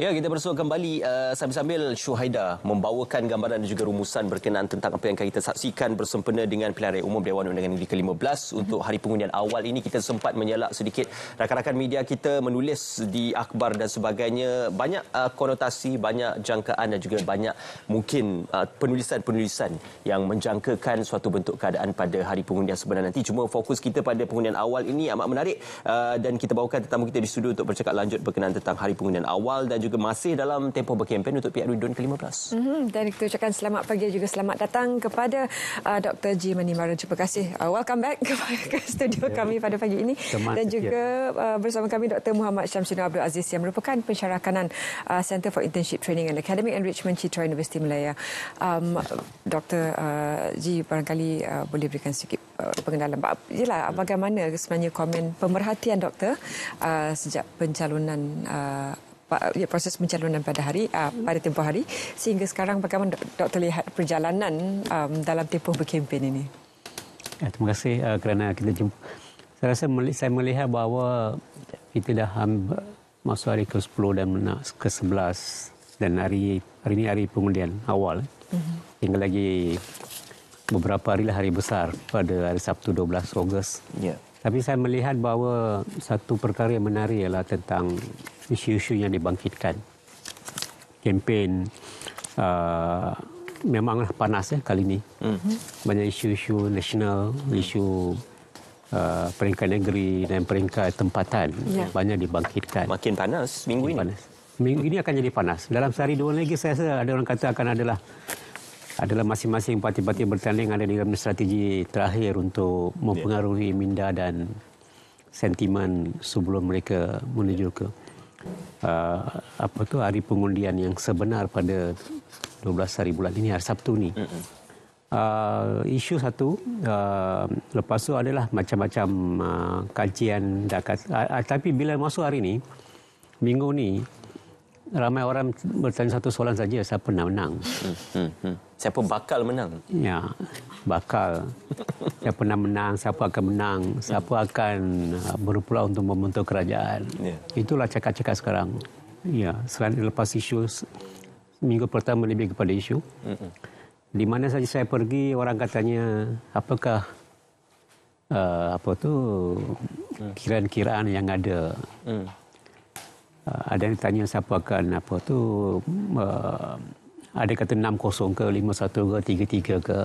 Ya, kita bersua kembali sambil-sambil Syuhaida membawakan gambaran dan juga rumusan berkenaan tentang apa yang kita saksikan bersempena dengan Pilihan Raya Umum Dewan Undangan Negeri ke-15 untuk hari pengundian awal ini. Kita sempat menyelak sedikit rakan-rakan media kita menulis di akhbar dan sebagainya, banyak konotasi, banyak jangkaan dan juga banyak mungkin penulisan-penulisan yang menjangkakan suatu bentuk keadaan pada hari pengundian sebenar nanti. Cuma fokus kita pada pengundian awal ini amat menarik dan kita bawakan tetamu kita di studio untuk bercakap lanjut berkenaan tentang hari pengundian awal dan juga masih dalam tempoh berkempen untuk PRU DUN ke-15. Dan kita ucapkan selamat pagi dan juga selamat datang kepada Dr. G. Manimaran. Terima kasih. Welcome back ke studio kami pada pagi ini. Dan juga bersama kami Dr. Muhammad Syamsuddin Abdul Aziz yang merupakan pensyarakanan Center for Internship Training and Academic Enrichment Citra Universiti Malaya. Dr. G, barangkali boleh berikan sedikit pengenalan. Bagaimana sebenarnya komen pemerhatian doktor sejak pencalonan proses pencalonan pada tempoh hari sehingga sekarang, bagaimana doktor lihat perjalanan dalam tempoh berkempen ini? Terima kasih kerana kita jumpa. Saya rasa saya melihat bahawa kita dah masuk hari ke-10 dan ke-11 dan hari ini hari pengundian awal. Tinggal lagi beberapa harilah hari besar pada hari Sabtu 12 Ogos. Yeah. Tapi saya melihat bahawa satu perkara yang menarik ialah tentang isu-isu yang dibangkitkan. Kempen memanglah panas kali ini. Banyak isu-isu nasional, isu peringkat negeri dan peringkat tempatan banyak dibangkitkan. Makin panas minggu ini. Panas. Minggu ini akan jadi panas. Dalam sehari dua lagi saya rasa ada orang kata akan adalah masing-masing parti-parti bertanding ada di dalam strategi terakhir untuk mempengaruhi minda dan sentimen sebelum mereka menuju ke hari pengundian yang sebenar pada 12 hari bulan ini, hari Sabtu ni. Isu satu, lepas tu adalah macam-macam kajian. Tapi bila masuk hari ini, minggu ni, ramai orang bertanya satu soalan saja, siapa nak menang? Siapa bakal menang? Ya, bakal. Siapa nak menang, siapa akan menang, siapa akan berpeluang untuk membentuk kerajaan. Itulah cakap-cakap sekarang. Ya, selain lepas isu, minggu pertama lebih kepada isu. Di mana saja saya pergi, orang katanya, apakah kiraan-kiraan yang ada. Ada yang tanya siapa akan ada kata 6-0 ke 5-1 ke 3-3 ke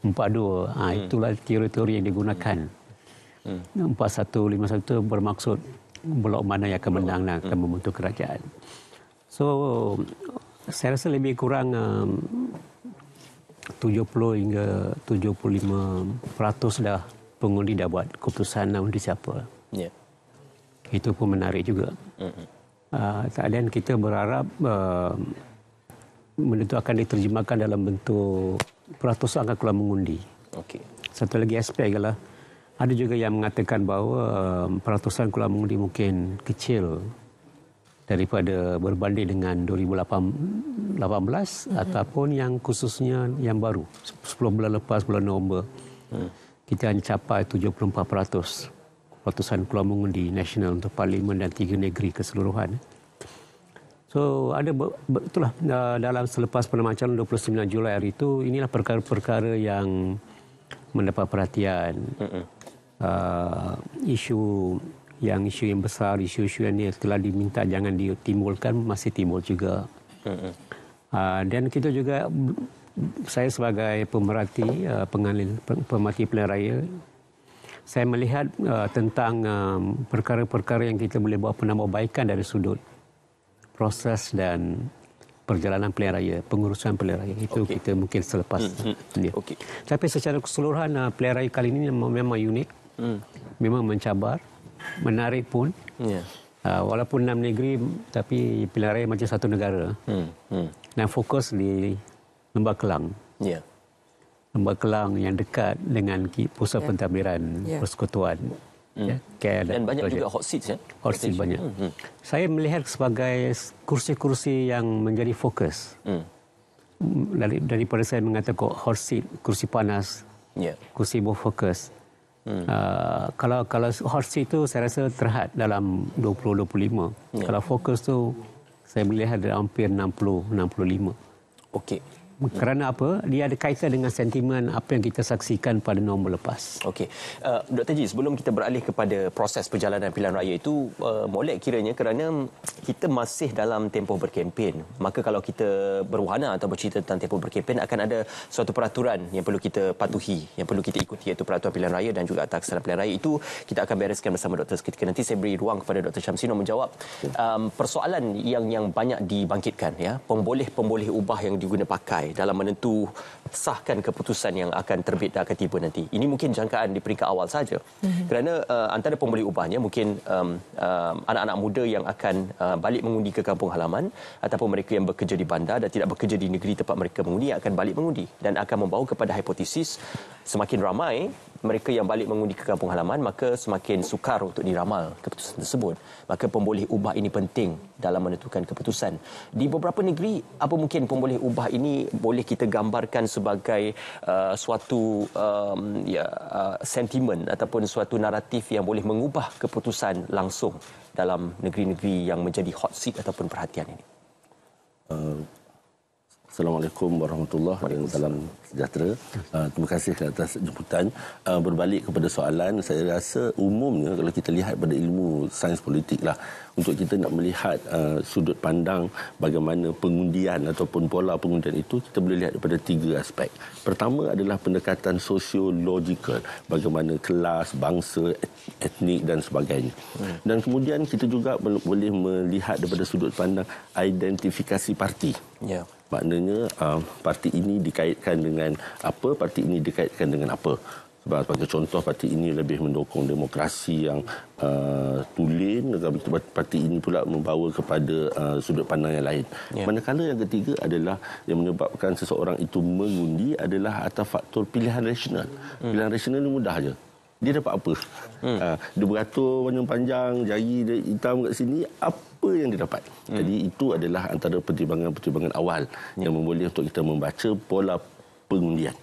4-2. Itulah teori-teori yang digunakan. 4-1, 5-1 bermaksud blok mana yang akan menang dan akan membentuk kerajaan. So saya rasa lebih kurang 70 hingga 75% dah pengundi dah buat keputusan nak undi siapa. Itu pun menarik juga. Dan kita berharap benda itu akan diterjemahkan dalam bentuk peratusan akan keluar mengundi. Satu lagi aspek ialah ada juga yang mengatakan bahawa peratusan keluar mengundi mungkin kecil daripada berbanding dengan 2018 ataupun yang khususnya yang baru 10 bulan lepas, bulan November. Kita hanya capai 74% peratusan keluar mengundi nasional untuk parlimen dan 3 negeri keseluruhan. So ada itulah dalam selepas penamacalan 29 Julai hari itu, inilah perkara-perkara yang mendapat perhatian. Isu yang besar, isu-isu yang telah diminta jangan ditimbulkan masih timbul juga. Dan kita juga, saya sebagai pemerhati pemerhati pilihan raya, saya melihat tentang perkara-perkara yang kita boleh buat penambahbaikan dari sudut proses dan perjalanan pilihan raya, pengurusan pilihan raya. Itu kita mungkin selepas. Tapi secara keseluruhan pilihan raya kali ini memang unik, memang mencabar, menarik pun. Walaupun 6 negeri, tapi pilihan raya macam satu negara. Dan fokus di Lembah Kelang. Lembah Kelang yang dekat dengan pusat pentadbiran persekutuan. Dan banyak juga hot seats. Hot seat banyak. Saya melihat sebagai kursi-kursi yang menjadi fokus. Daripada saya mengatakan hot seat, kursi panas, kursi berfokus. Kalau hot seat itu saya rasa terhad dalam 2025. Kalau fokus tu Saya melihat ada hampir 60-65. Okey. Kerana apa? Dia ada kaitan dengan sentimen apa yang kita saksikan pada nombor lepas. Okey. Dr. G, sebelum kita beralih kepada proses perjalanan pilihan raya itu, molek kiranya kerana kita masih dalam tempoh berkempen. Maka kalau kita berwahana atau bercerita tentang tempoh berkempen, akan ada suatu peraturan yang perlu kita patuhi, yang perlu kita ikuti, iaitu peraturan pilihan raya dan juga akta aksara pilihan raya. Itu kita akan bereskan bersama Dr. seketika nanti. Saya beri ruang kepada Dr. Syamsino menjawab persoalan yang banyak dibangkitkan, ya, pemboleh ubah yang diguna pakai dalam menentu sahkan keputusan yang akan terbit dan akan tiba nanti. Ini mungkin jangkaan di peringkat awal saja. Kerana antara pemboleh ubahnya mungkin anak-anak muda yang akan balik mengundi ke kampung halaman, ataupun mereka yang bekerja di bandar dan tidak bekerja di negeri tempat mereka mengundi akan balik mengundi, dan akan membawa kepada hipotesis semakin ramai mereka yang balik mengundi ke kampung halaman, maka semakin sukar untuk diramal keputusan tersebut. Maka pemboleh ubah ini penting dalam menentukan keputusan. Di beberapa negeri, apa mungkin pemboleh ubah ini boleh kita gambarkan sebagai suatu sentimen ataupun suatu naratif yang boleh mengubah keputusan langsung dalam negeri-negeri yang menjadi hot seat ataupun perhatian ini? Assalamualaikum warahmatullahi wabarakatuh. Salam sejahtera. Terima kasih atas jemputan. Berbalik kepada soalan, saya rasa umumnya kalau kita lihat pada ilmu sains politik lah, untuk kita nak melihat sudut pandang bagaimana pengundian ataupun pola pengundian itu, kita boleh lihat daripada 3 aspek. Pertama adalah pendekatan sosiologikal, bagaimana kelas, bangsa, etnik dan sebagainya. Dan kemudian kita juga boleh melihat daripada sudut pandang identifikasi parti. Ya. Maknanya parti ini dikaitkan dengan apa, parti ini dikaitkan dengan apa. Sebab sebagai contoh, parti ini lebih mendukung demokrasi yang tulen, parti ini pula membawa kepada sudut pandang yang lain. Yeah. Manakala yang ketiga adalah yang menyebabkan seseorang itu mengundi adalah atas faktor pilihan rasional. Pilihan rasional ni mudah je. Dia dapat apa? Dia beratur panjang panjang, jari dia hitam kat sini, apa yang dia dapat? Jadi itu adalah antara pertimbangan-pertimbangan awal yang memboleh untuk kita membaca pola pengundian.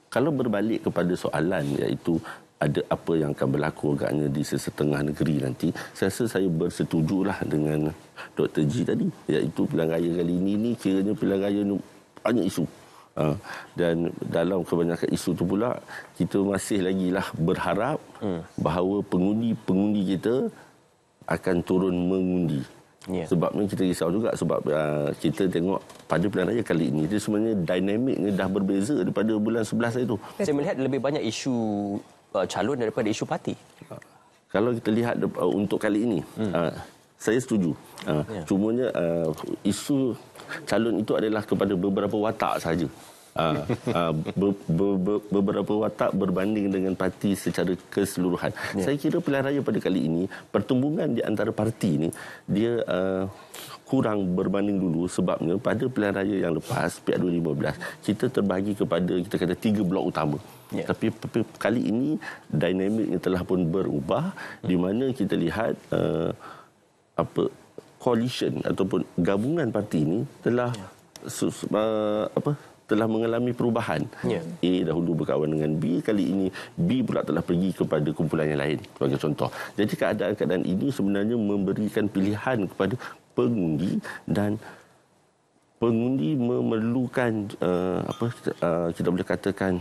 Kalau berbalik kepada soalan, iaitu ada apa yang akan berlaku agaknya di sesetengah negeri nanti, saya rasa saya bersetujulah dengan Dr. G tadi, iaitu pilihan raya kali ini kiranya pilihan raya ni banyak isu. Dan dalam kebanyakan isu itu pula, kita masih lagi lah berharap bahawa pengundi kita akan turun mengundi. Yeah. Sebabnya kita risau juga, sebab kita tengok pada pilihan raya kali ini, dia sebenarnya dinamiknya dah berbeza daripada bulan 11 itu. Saya melihat lebih banyak isu calon daripada isu parti. Kalau kita lihat untuk kali ini, saya setuju. Cumanya isu calon itu adalah kepada beberapa watak saja. Beberapa watak berbanding dengan parti secara keseluruhan. Saya kira pilihan raya pada kali ini, pertumbungan di antara parti ini dia kurang berbanding dulu, sebabnya pada pilihan raya yang lepas, PIK 2015, kita terbahagi kepada, kita kata, 3 blok utama. Tapi kali ini dinamiknya telah pun berubah, di mana kita lihat coalition ataupun gabungan parti ini telah telah mengalami perubahan. A dahulu berkawan dengan B, kali ini B pula telah pergi kepada kumpulan yang lain, sebagai contoh. Jadi keadaan-keadaan ini sebenarnya memberikan pilihan kepada pengundi, dan pengundi memerlukan kita boleh katakan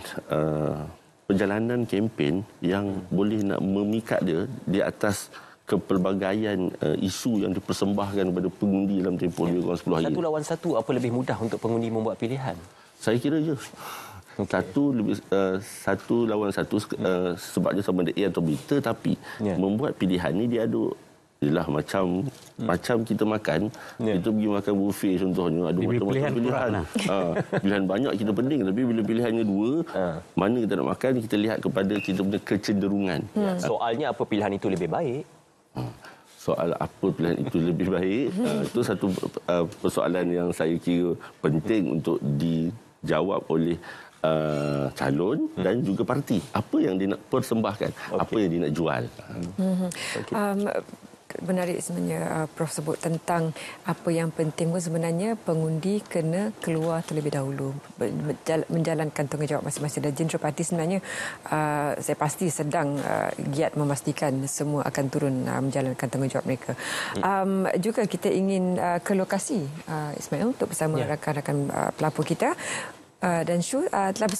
perjalanan kempen yang boleh nak memikat dia di atas kepelbagaian isu yang dipersembahkan kepada pengundi dalam tempoh 10 hari. Satu lawan satu, apa lebih mudah untuk pengundi membuat pilihan? Saya kira je. Satu lawan satu, sebabnya sama ada A atau B. Tetapi membuat pilihan ni dia ada, ialah macam kita makan, kita pergi makan buffet contohnya, ada macam-macam pilihan. Pilihan banyak kita pening, tapi bila pilihannya 2, mana kita nak makan, kita lihat kepada kita punya kecenderungan. Soalnya apa pilihan itu lebih baik? Soal apa pilihan itu lebih baik, itu satu persoalan yang saya kira penting untuk dijawab oleh calon dan juga parti. Apa yang dia nak persembahkan, apa yang dia nak jual. menarik sebenarnya Prof sebut tentang apa yang penting pun sebenarnya pengundi kena keluar terlebih dahulu menjalankan tanggungjawab masing-masing. Dan Jentera Parti sebenarnya saya pasti sedang giat memastikan semua akan turun menjalankan tanggungjawab mereka. Juga kita ingin ke lokasi Ismail untuk bersama rakan-rakan pelapor kita dan Shu telah